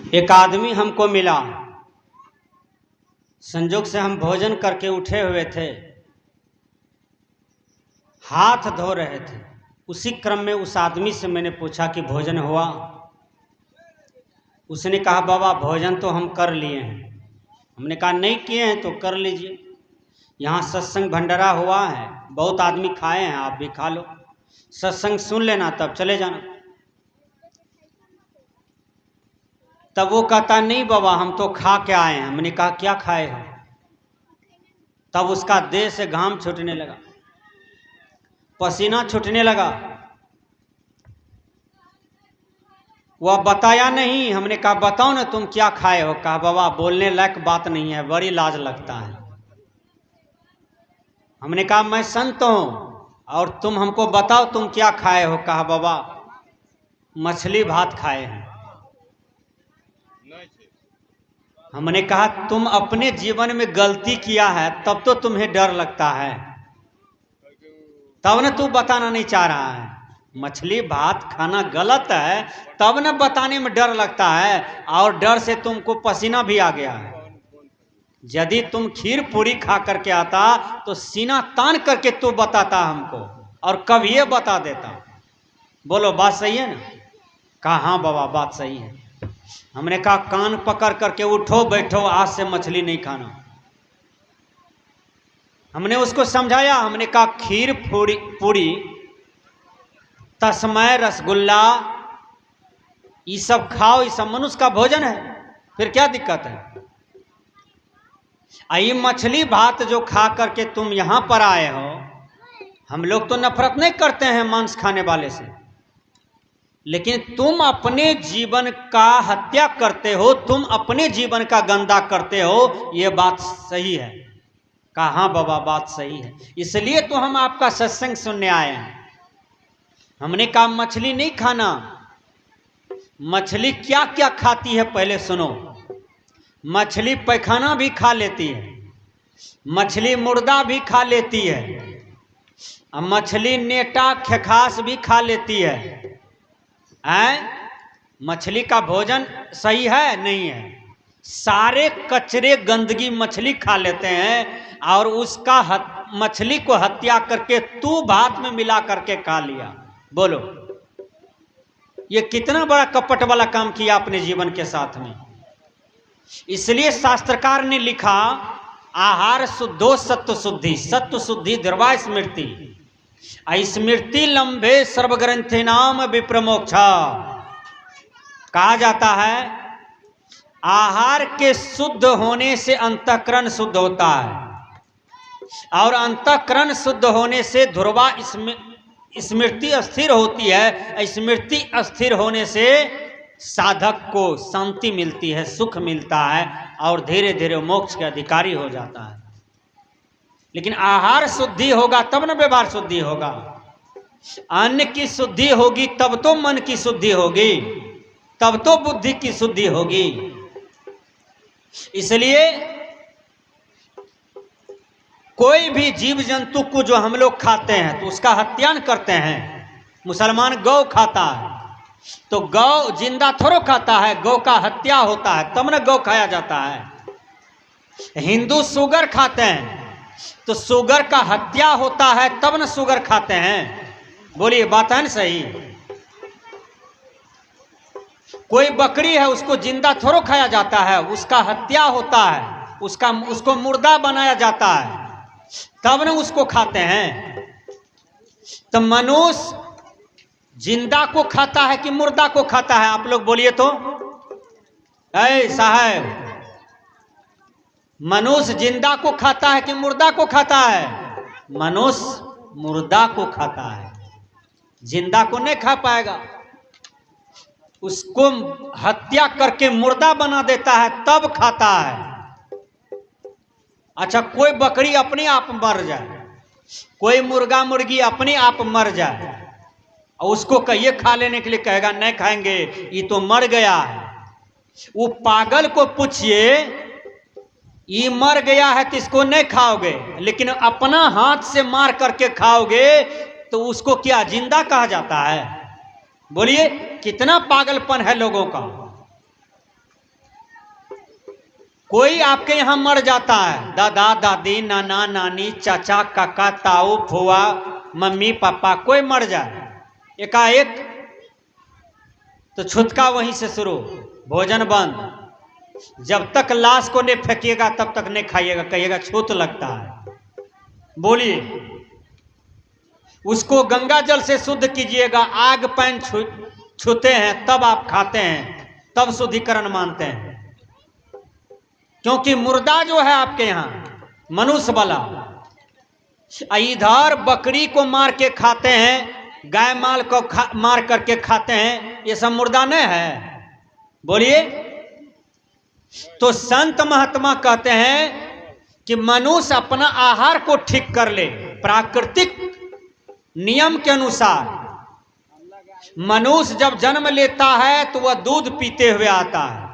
एक आदमी हमको मिला। संजोग से हम भोजन करके उठे हुए थे, हाथ धो रहे थे। उसी क्रम में उस आदमी से मैंने पूछा कि भोजन हुआ? उसने कहा बाबा भोजन तो हम कर लिए हैं। हमने कहा नहीं किए हैं तो कर लीजिए, यहाँ सत्संग भंडारा हुआ है, बहुत आदमी खाए हैं, आप भी खा लो, सत्संग सुन लेना तब चले जाना। तब वो कहता नहीं बाबा हम तो खा के आए हैं। हमने कहा क्या खाए हो? तब उसका देह से घाम छूटने लगा, पसीना छूटने लगा। वह बताया नहीं। हमने कहा बताओ ना तुम क्या खाए हो? कहा बाबा बोलने लायक बात नहीं है, बड़ी लाज लगता है। हमने कहा मैं संत हूं और तुम हमको बताओ तुम क्या खाए हो? कहा बाबा मछली भात खाए हैं। हमने कहा तुम अपने जीवन में गलती किया है तब तो तुम्हें डर लगता है, तब न तू बताना नहीं चाह रहा है। मछली भात खाना गलत है तब न बताने में डर लगता है, और डर से तुमको पसीना भी आ गया है। यदि तुम खीर पूरी खा करके आता तो सीना तान करके तू बताता हमको, और कभी ये बता देता। बोलो बात सही है ना? कहा हाँ बाबा बात सही है। हमने कहा कान पकड़ करके उठो बैठो, आज से मछली नहीं खाना। हमने उसको समझाया। हमने कहा खीर पूरी तस्मय रसगुल्ला ये सब खाओ, ये सब मनुष्य का भोजन है, फिर क्या दिक्कत है? ये मछली भात जो खा करके तुम यहां पर आए हो, हम लोग तो नफरत नहीं करते हैं मांस खाने वाले से, लेकिन तुम अपने जीवन का हत्या करते हो, तुम अपने जीवन का गंदा करते हो, ये बात सही है। कहा हाँ बाबा बात सही है, इसलिए तो हम आपका सत्संग सुनने आए हैं। हमने कहा मछली नहीं खाना। मछली क्या क्या खाती है पहले सुनो। मछली पैखाना भी खा लेती है, मछली मुर्दा भी खा लेती है, मछली नेटा खेखास भी खा लेती है। मछली का भोजन सही है नहीं है? सारे कचरे गंदगी मछली खा लेते हैं, और उसका मछली को हत्या करके तू भात में मिला करके खा लिया। बोलो ये कितना बड़ा कपट वाला काम किया अपने जीवन के साथ में। इसलिए शास्त्रकार ने लिखा आहार शुद्धो सत्व शुद्धि, सत्व शुद्धि द्रवा स्मृति, स्मृति लंबे सर्वग्रंथि नाम विप्रमोक्षा। कहा जाता है आहार के शुद्ध होने से अंतःकरण शुद्ध होता है, और अंतःकरण शुद्ध होने से ध्रुवा स्मृति स्थिर होती है। स्मृति स्थिर होने से साधक को शांति मिलती है, सुख मिलता है, और धीरे धीरे मोक्ष के अधिकारी हो जाता है। लेकिन आहार शुद्धि होगा तब न व्यवहार शुद्धि होगा। अन्न की शुद्धि होगी तब तो मन की शुद्धि होगी, तब तो बुद्धि की शुद्धि होगी। इसलिए कोई भी जीव जंतु को जो हम लोग खाते हैं तो उसका हत्यान करते हैं। मुसलमान गौ खाता है तो गौ जिंदा थोड़ो खाता है, गौ का हत्या होता है तब न गौ खाया जाता है। हिंदू शुगर खाते हैं तो शुगर का हत्या होता है तब न शुगर खाते हैं। बोलिए बात है ना सही? कोई बकरी है उसको जिंदा थोड़ो खाया जाता है, उसका हत्या होता है, उसको मुर्दा बनाया जाता है तब न उसको खाते हैं। तो मनुष्य जिंदा को खाता है कि मुर्दा को खाता है? आप लोग बोलिए तो। ऐ साहब, मनुष्य जिंदा को खाता है कि मुर्दा को खाता है? मनुष्य मुर्दा को खाता है, जिंदा को नहीं खा पाएगा। उसको हत्या करके मुर्दा बना देता है तब खाता है। अच्छा कोई बकरी अपने आप मर जाए, कोई मुर्गा मुर्गी अपने आप मर जाए, और उसको कहिए खा लेने के लिए, कहेगा नहीं खाएंगे ये तो मर गया है। वो पागल को पूछिए ये मर गया है तो इसको नहीं खाओगे, लेकिन अपना हाथ से मार करके खाओगे तो उसको क्या जिंदा कहा जाता है? बोलिए कितना पागलपन है लोगों का। कोई आपके यहाँ मर जाता है, दादा दादी, नाना नानी, चाचा काका, ताऊ फुआ, मम्मी पापा, कोई मर जाए एकाएक, तो छुतका वहीं से शुरू, भोजन बंद। जब तक लाश को नहीं फेंकिएगा तब तक नहीं खाइएगा, कहिएगा छूत लगता है। बोलिए, उसको गंगा जल से शुद्ध कीजिएगा, आग पैन छूते हैं तब आप खाते हैं, तब शुद्धिकरण मानते हैं। क्योंकि मुर्दा जो है आपके यहाँ मनुष्य वाला, इधर बकरी को मार के खाते हैं, गाय माल को मार करके खाते हैं, ये सब मुर्दा नहीं है। बोलिए, तो संत महात्मा कहते हैं कि मनुष्य अपना आहार को ठीक कर ले प्राकृतिक नियम के अनुसार। मनुष्य जब जन्म लेता है तो वह दूध पीते हुए आता है,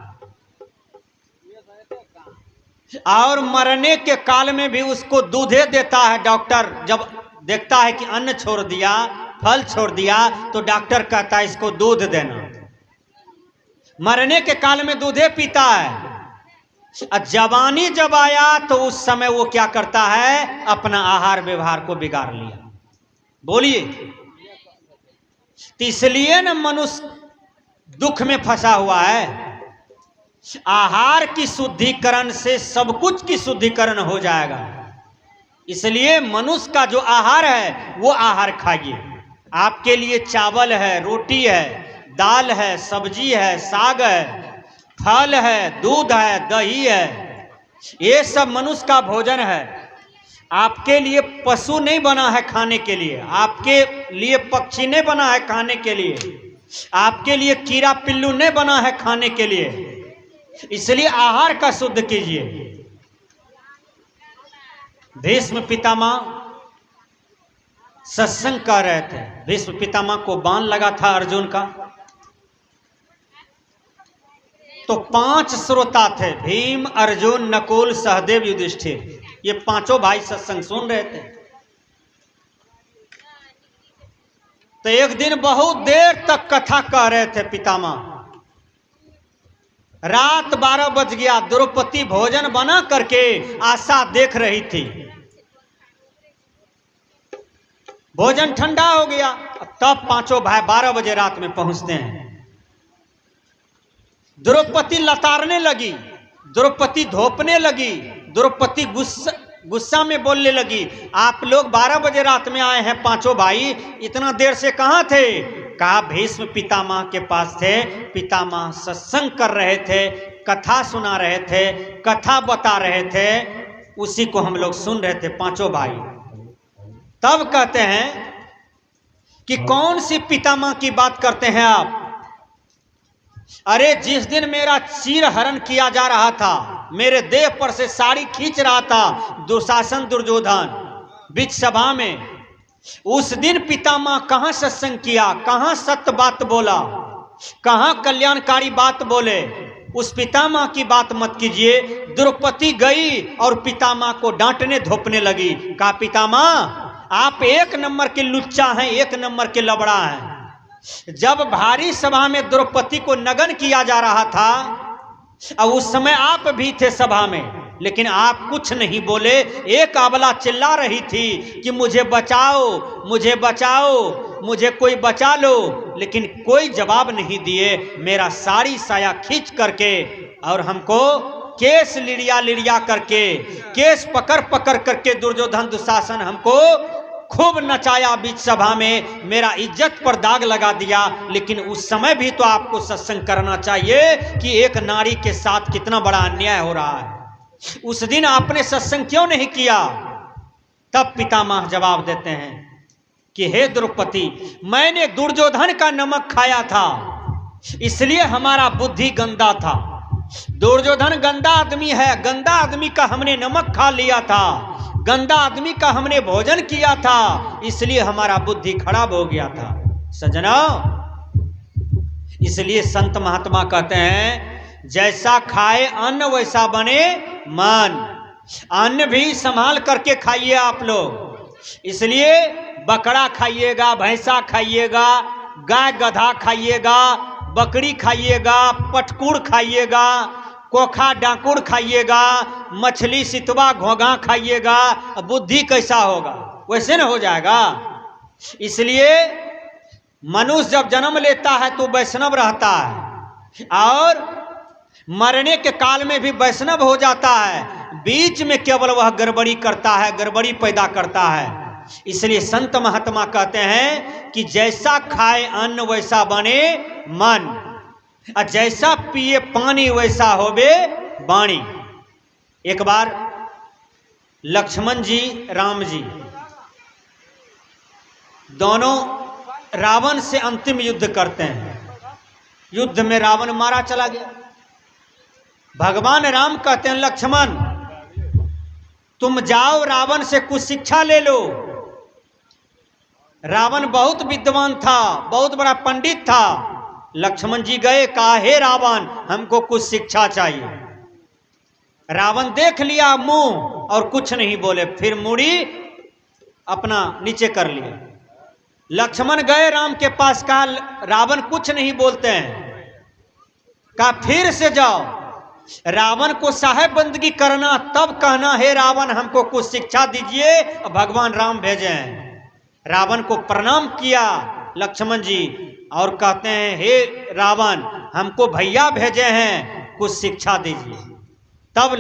और मरने के काल में भी उसको दूधे देता है। डॉक्टर जब देखता है कि अन्न छोड़ दिया, फल छोड़ दिया, तो डॉक्टर कहता है इसको दूध देना। मरने के काल में दूधे पीता है। जवानी जब आया तो उस समय वो क्या करता है, अपना आहार व्यवहार को बिगाड़ लिया। बोलिए, तो इसलिए न मनुष्य दुख में फंसा हुआ है। आहार की शुद्धिकरण से सब कुछ की शुद्धिकरण हो जाएगा। इसलिए मनुष्य का जो आहार है वो आहार खाइए। आपके लिए चावल है, रोटी है, दाल है, सब्जी है, साग है, फल है, दूध है, दही है, ये सब मनुष्य का भोजन है। आपके लिए पशु नहीं बना है खाने के लिए, आपके लिए पक्षी नहीं बना है खाने के लिए, आपके लिए कीड़ा पिल्लू नहीं बना है खाने के लिए। इसलिए आहार का शुद्ध कीजिए। भीष्म पितामह सत्संग कर रहे थे। भीष्म पितामह को बाण लगा था अर्जुन का, तो 5 श्रोता थे, भीम, अर्जुन, नकुल, सहदेव, युधिष्ठिर। ये 5 भाई सत्संग सुन रहे थे। तो एक दिन बहुत देर तक कथा कह रहे थे पितामह। रात 12 बज गया, द्रौपदी भोजन बना करके आशा देख रही थी। भोजन ठंडा हो गया, तब 5 भाई 12 बजे रात में पहुंचते हैं। द्रौपदी लतारने लगी, द्रौपदी धोपने लगी, द्रौपदी गुस्सा में बोलने लगी, आप लोग 12 बजे रात में आए हैं 5 भाई, इतना देर से कहाँ थे? कहा भीष्म पितामह के पास थे, पितामह सत्संग कर रहे थे, कथा सुना रहे थे, कथा बता रहे थे, उसी को हम लोग सुन रहे थे 5 भाई। तब कहते हैं कि कौन सी पितामह की बात करते हैं आप? अरे जिस दिन मेरा चीर हरण किया जा रहा था, मेरे देह पर से साड़ी खींच रहा था दुशासन दुर्योधन बीच सभा में, उस दिन पितामह कहां सत्संग किया, कहां सत्य बात बोला, कहां कल्याणकारी बात बोले? उस पितामह की बात मत कीजिए। द्रौपदी गई और पितामह को डांटने धोपने लगी। कहा पितामह आप 1 नंबर के लुच्चा हैं, 1 नंबर के लबड़ा हैं। जब भारी सभा में द्रौपदी को नगन किया जा रहा था, अब उस समय आप भी थे सभा में, लेकिन आप कुछ नहीं बोले। एक आबला चिल्ला रही थी कि मुझे बचाओ, मुझे बचाओ, मुझे कोई बचा लो, लेकिन कोई जवाब नहीं दिए। मेरा साड़ी साया खींच करके और हमको केस लिड़िया लिड़िया करके, केस पकड़ पकड़ करके दुर्योधन दुशासन हमको खूब नचाया बीच सभा में, मेरा इज्जत पर दाग लगा दिया। लेकिन उस समय भी तो आपको सत्संग करना चाहिए कि एक नारी के साथ कितना बड़ा अन्याय हो रहा है। उस दिन आपने सत्संग क्यों नहीं किया? तब पितामह जवाब देते हैं कि हे द्रौपदी, मैंने दुर्योधन का नमक खाया था, इसलिए हमारा बुद्धि गंदा था। दुर्योधन गंदा आदमी है, गंदा आदमी का हमने नमक खा लिया था, गंदा आदमी का हमने भोजन किया था, इसलिए हमारा बुद्धि खराब हो गया था। सजना, इसलिए संत महात्मा कहते हैं जैसा खाए अन्न वैसा बने मन। अन्न भी संभाल करके खाइए आप लोग। इसलिए बकरा खाइएगा, भैंसा खाइएगा, गाय गधा खाइएगा, बकरी खाइएगा, पटकुड़ खाइएगा, कोखा डाकुड़ खाइएगा, मछली सितवा घोंघा खाइएगा, बुद्धि कैसा होगा? वैसे न हो जाएगा। इसलिए मनुष्य जब जन्म लेता है तो वैष्णव रहता है और मरने के काल में भी वैष्णव हो जाता है। बीच में केवल वह गड़बड़ी करता है, गड़बड़ी पैदा करता है। इसलिए संत महात्मा कहते हैं कि जैसा खाए अन्न वैसा बने मन, और जैसा पिए पानी वैसा होवे वाणी। एक बार लक्ष्मण जी राम जी दोनों रावण से अंतिम युद्ध करते हैं। युद्ध में रावण मारा चला गया। भगवान राम कहते हैं लक्ष्मण तुम जाओ रावण से कुछ शिक्षा ले लो। रावण बहुत विद्वान था, बहुत बड़ा पंडित था। लक्ष्मण जी गए, कहा हे रावण हमको कुछ शिक्षा चाहिए। रावण देख लिया मुंह और कुछ नहीं बोले, फिर मुड़ी अपना नीचे कर लिया। लक्ष्मण गए राम के पास, कहा रावण कुछ नहीं बोलते हैं। कहा फिर से जाओ, रावण को साहेब बंदगी करना, तब कहना हे रावण हमको कुछ शिक्षा दीजिए, भगवान राम भेजे हैं। रावण को प्रणाम किया लक्ष्मण जी और कहते हैं हे रावण हमको भैया भेजे हैं, कुछ शिक्षा दीजिए। तब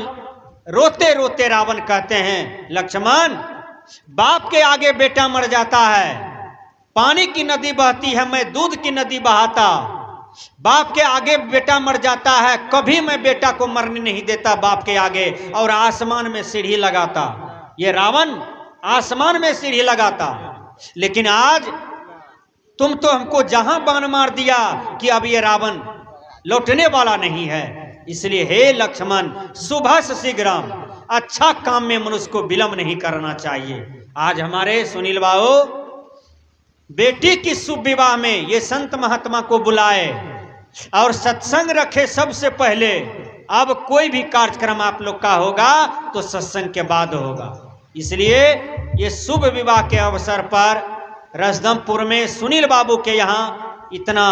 रोते रोते रावण कहते हैं लक्ष्मण बाप के आगे बेटा मर जाता है, पानी की नदी बहती है मैं दूध की नदी बहाता। बाप के आगे बेटा मर जाता है, कभी मैं बेटा को मरने नहीं देता बाप के आगे, और आसमान में सीढ़ी लगाता। ये रावण आसमान में सीढ़ी लगाता। लेकिन आज तुम तो हमको जहां बाण मार दिया कि अब ये रावण लौटने वाला नहीं है। इसलिए हे लक्ष्मण शुभ शीघ्रम, अच्छा काम में मनुष्य को विलंब नहीं करना चाहिए। आज हमारे सुनील बाबू बेटी की शुभ विवाह में ये संत महात्मा को बुलाए और सत्संग रखे सबसे पहले। अब कोई भी कार्यक्रम आप लोग का होगा तो सत्संग के बाद होगा। इसलिए ये शुभ विवाह के अवसर पर रसदमपुर में सुनील बाबू के यहाँ इतना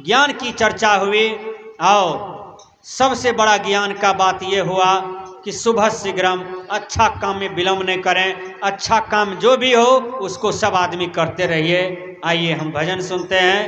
ज्ञान की चर्चा हुई, और सबसे बड़ा ज्ञान का बात ये हुआ कि शुभ शीघ्रम, अच्छा काम में विलंब नहीं करें। अच्छा काम जो भी हो उसको सब आदमी करते रहिए। आइए हम भजन सुनते हैं।